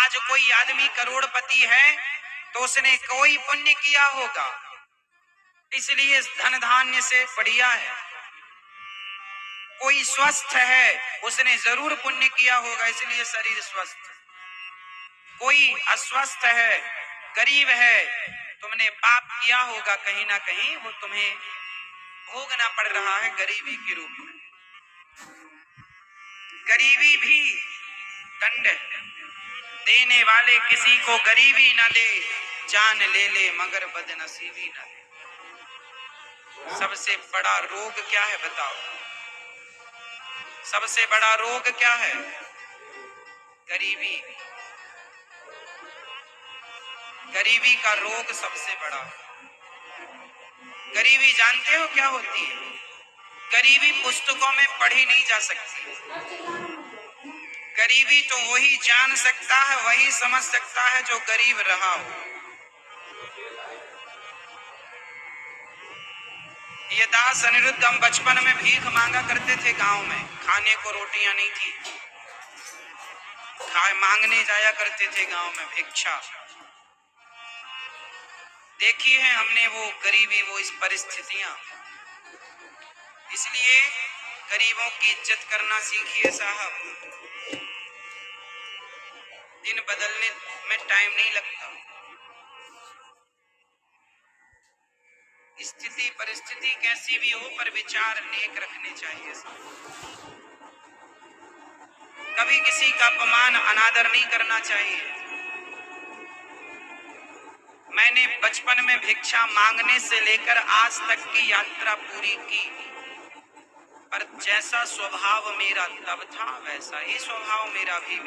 आज कोई आदमी करोड़पति है तो उसने कोई पुण्य किया होगा, इसलिए धन धान्य से बढ़िया है। कोई स्वस्थ है उसने जरूर पुण्य किया होगा, इसलिए शरीर स्वस्थ। कोई अस्वस्थ है, गरीब है, तुमने पाप किया होगा, कहीं ना कहीं वो तुम्हें भोगना पड़ रहा है गरीबी के रूप में। गरीबी भी दंड है। देने वाले किसी को गरीबी न दे, जान ले ले मगर बदनसीबी न दे। सबसे बड़ा रोग क्या है बताओ? सबसे बड़ा रोग क्या है? गरीबी। गरीबी का रोग सबसे बड़ा। गरीबी जानते हो क्या होती है? गरीबी पुस्तकों में पढ़ी नहीं जा सकती। गरीबी तो वही जान सकता है, वही समझ सकता है जो गरीब रहा हो। ये दास अनिरुद्ध, हम बचपन में भीख मांगा करते थे गांव में, खाने को रोटियां नहीं थी, मांगने जाया करते थे गांव में भिक्षा। देखी है हमने वो गरीबी, वो इस परिस्थितियां। इसलिए गरीबों की इज्जत करना सीखिए साहब। दिन बदलने में टाइम नहीं लगता। स्थिति परिस्थिति कैसी भी हो, पर विचार नेक रखने चाहिए। कभी किसी का अपमान अनादर नहीं करना चाहिए। मैंने बचपन में भिक्षा मांगने से लेकर आज तक की यात्रा पूरी की, पर जैसा स्वभाव मेरा तब था वैसा ही स्वभाव मेरा भी।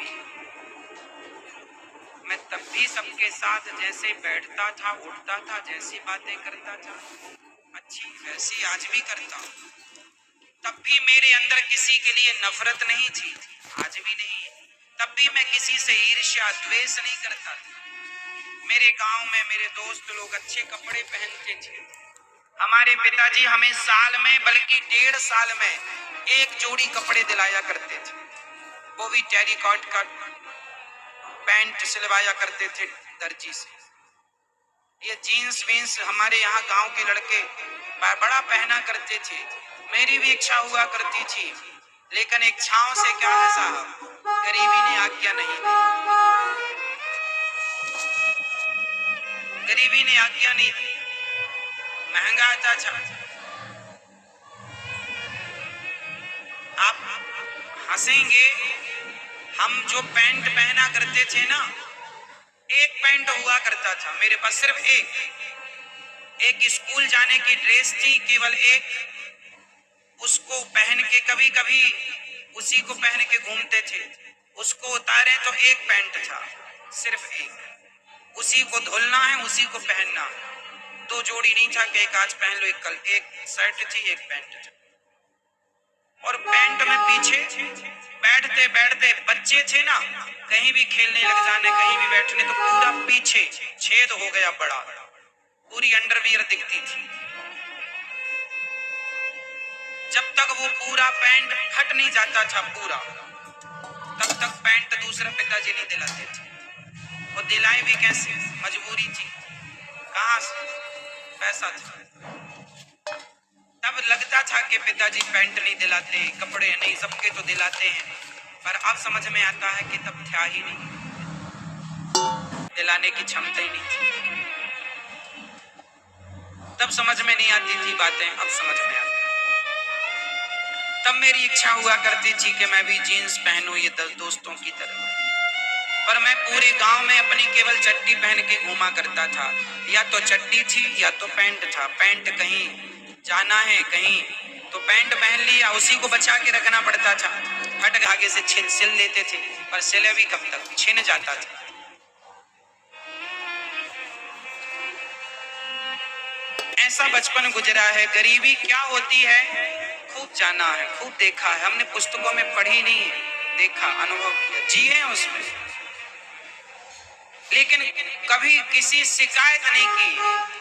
मैं तब भी सबके साथ जैसे बैठता था, उठता था, जैसी बातें करता था, अच्छी वैसी आज भी करता हूं। तब भी मेरे अंदर किसी के लिए नफरत नहीं थी, आज भी नहीं। तब भी मैं किसी से ईर्ष्या द्वेष नहीं करता था। मेरे गांव में मेरे दोस्त लोग अच्छे कपड़े पहनते थे। हमारे पिताजी हमें साल में, बल्कि 1.5 साल में एक जोड़ी कपड़े दिलाया करते थे, वो भी टेरिकॉट का पैंट सिलवाया करते थे दर्जी से। ये जीन्स वीन्स हमारे यहाँ गांव के लड़के बड़ा पहना करते थे। मेरी भी इच्छा हुआ करती थी, लेकिन इच्छाओं से क्या है साहब, गरीबी ने आज्ञा नहीं दी। गरीबी ने आज्ञा नहीं दी। महंगा आता था। आप हंसेंगे, हम जो पैंट पहना करते थे ना, एक पैंट हुआ करता था मेरे पास, सिर्फ एक स्कूल जाने की ड्रेस थी, केवल एक। उसको पहन के कभी कभी उसी को पहन के घूमते थे। उसको उतारे तो एक पैंट था, सिर्फ एक। उसी को धुलना है, उसी को पहनना। 2 जोड़ी नहीं था कि एक आज पहन लो, एक कल। एक शर्ट थी, एक पैंट था। और पैंट में पीछे बैठते बैठते बच्चे थे ना, कहीं भी खेलने लग जाने, कहीं भी बैठने, तो पूरा पीछे छेद हो गया बड़ा, पूरी अंडरवियर दिखती थी। जब तक वो पूरा पैंट फट नहीं जाता था पूरा, तब तक पैंट दूसरा पिताजी नहीं दिलाते थे। और दिलाए भी कैसे, मजबूरी थी, कहां से पैसा था। तब लगता था कि पिताजी पैंट नहीं दिलाते, कपड़े नहीं, सबके तो दिलाते हैं। पर अब समझ में आता है कि तब था ही नहीं, दिलाने की क्षमता ही नहीं थी। तब समझ में नहीं आती थी बातें, अब समझ में आती। तब मेरी इच्छा हुआ करती थी कि मैं भी जीन्स पहनूं ये दोस्तों की तरह, पर मैं पूरे गांव में अपनी केवल चड्डी पहन के घूमा करता था। या तो चड्डी थी या तो पैंट था। पैंट कहीं जाना है कहीं तो पैंट पहन लिया, उसी को बचा के रखना पड़ता था। हट धागे से सिल लेते थे, पर सिले भी कब तक, छिन जाता था। ऐसा बचपन गुजरा है। गरीबी क्या होती है खूब जाना है, खूब देखा है हमने, पुस्तकों में पढ़ी नहीं है, देखा, अनुभव किया, जिए उसमें, लेकिन कभी किसी शिकायत नहीं की।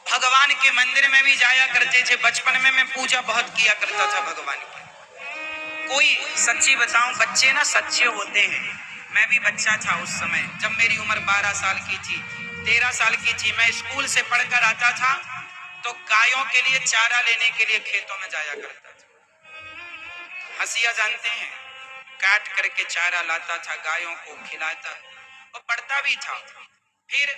भगवान के मंदिर में भी जाया करते थे। बचपन में मैं पूजा बहुत किया करता था भगवान की। कोई सच्ची बताऊं, बच्चे ना सच्चे होते हैं। मैं भी बच्चा था उस समय, जब मेरी उम्र 12 साल की थी, 13 साल की थी। मैं स्कूल से पढ़कर आता था तो गायों के लिए चारा लेने के लिए खेतों में जाया करता था। हंसिया जानते हैं, काट करके चारा लाता था, गायों को खिलाता और पढ़ता भी था। फिर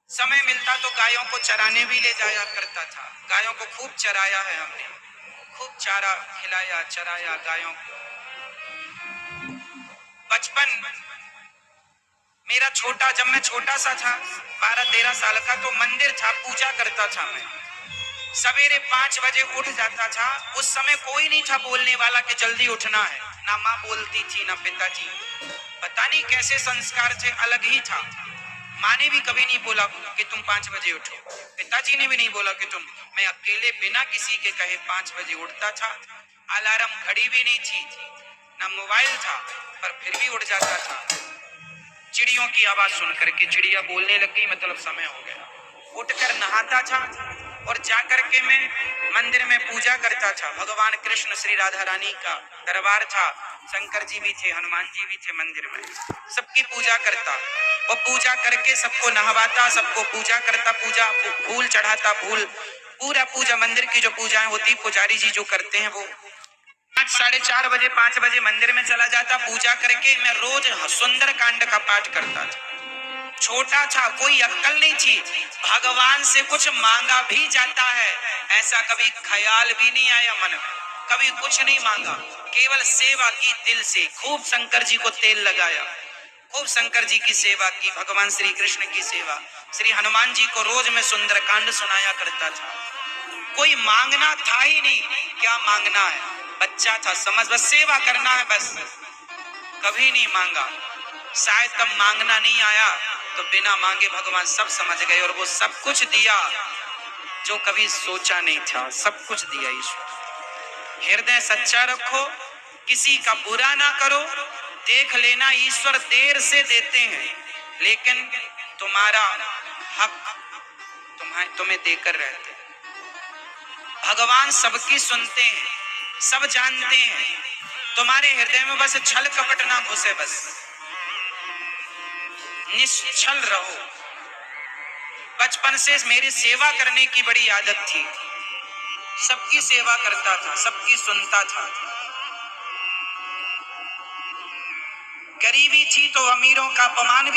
समय मिलता तो गायों को चराने भी ले जाया करता था। गायों को खूब चराया है हमने, खूब चारा खिलाया चराया गायों को। बचपन मेरा छोटा, जब मैं छोटा सा था 12-13 साल का, तो मंदिर था, पूजा करता था मैं। सवेरे 5 बजे उठ जाता था। उस समय कोई नहीं था बोलने वाला कि जल्दी उठना है, ना माँ बोलती थी ना पिताजी। पता नहीं कैसे संस्कार थे, अलग ही था। माँ ने भी कभी नहीं बोला कि तुम 5 बजे उठो, पिताजी ने भी नहीं बोला कि तुम। मैं अकेले बिना किसी के कहे 5 बजे उठता था। अलार्म घड़ी भी नहीं थी, ना मोबाइल था, पर फिर भी उठ जाता था। चिड़ियों की आवाज सुन करके, चिड़िया बोलने लग गई मतलब समय हो गया। उठकर नहाता था और जाकर के मैं मंदिर में पूजा करता था। भगवान कृष्ण श्री राधा रानी का दरबार था, शंकर जी भी थे, हनुमान जी भी थे मंदिर में। सबकी पूजा करता और पूजा करके सबको नहवाता, सबको पूजा करता, पूजा फूल चढ़ाता, फूल पूरा पूजा मंदिर की जो पूजाएं होती पुजारी जी जो करते हैं वो। 4:30 बजे 5 बजे मंदिर में चला जाता। पूजा करके मैं रोज सुंदर कांड का पाठ करता था। छोटा था, कोई अक्ल नहीं थी, भगवान से कुछ मांगा भी जाता है ऐसा कभी ख्याल भी नहीं आया मन में। कभी कुछ नहीं मांगा, केवल सेवा की दिल से। खूब शंकर जी को तेल लगाया, खूब शंकर जी की सेवा की, भगवान श्री कृष्ण की सेवा। श्री हनुमान जी को रोज मैं सुंदर कांड सुनाया करता था। कोई मांगना था ही नहीं, क्या मांगना है, बच्चा था, समझ बस सेवा करना है बस। कभी नहीं मांगा, शायद तब मांगना नहीं आया तो बिना मांगे भगवान सब समझ गए और वो सब कुछ दिया जो कभी सोचा नहीं था। सब कुछ दिया ईश्वर। हृदय सच्चा रखो, किसी का बुरा ना करो। देख लेना ईश्वर देर से देते हैं, लेकिन तुम्हारा हक तुम्हें देकर रहते हैं। भगवान सबकी सुनते हैं, सब जानते हैं। तुम्हारे हृदय में बस छल कपट ना घुसे, बस निश्चल रहो। बचपन से मेरी सेवा करने की बड़ी आदत थी, सबकी सेवा करता था, सबकी सुनता था। गरीबी थी तो अमीरों का अपमान भी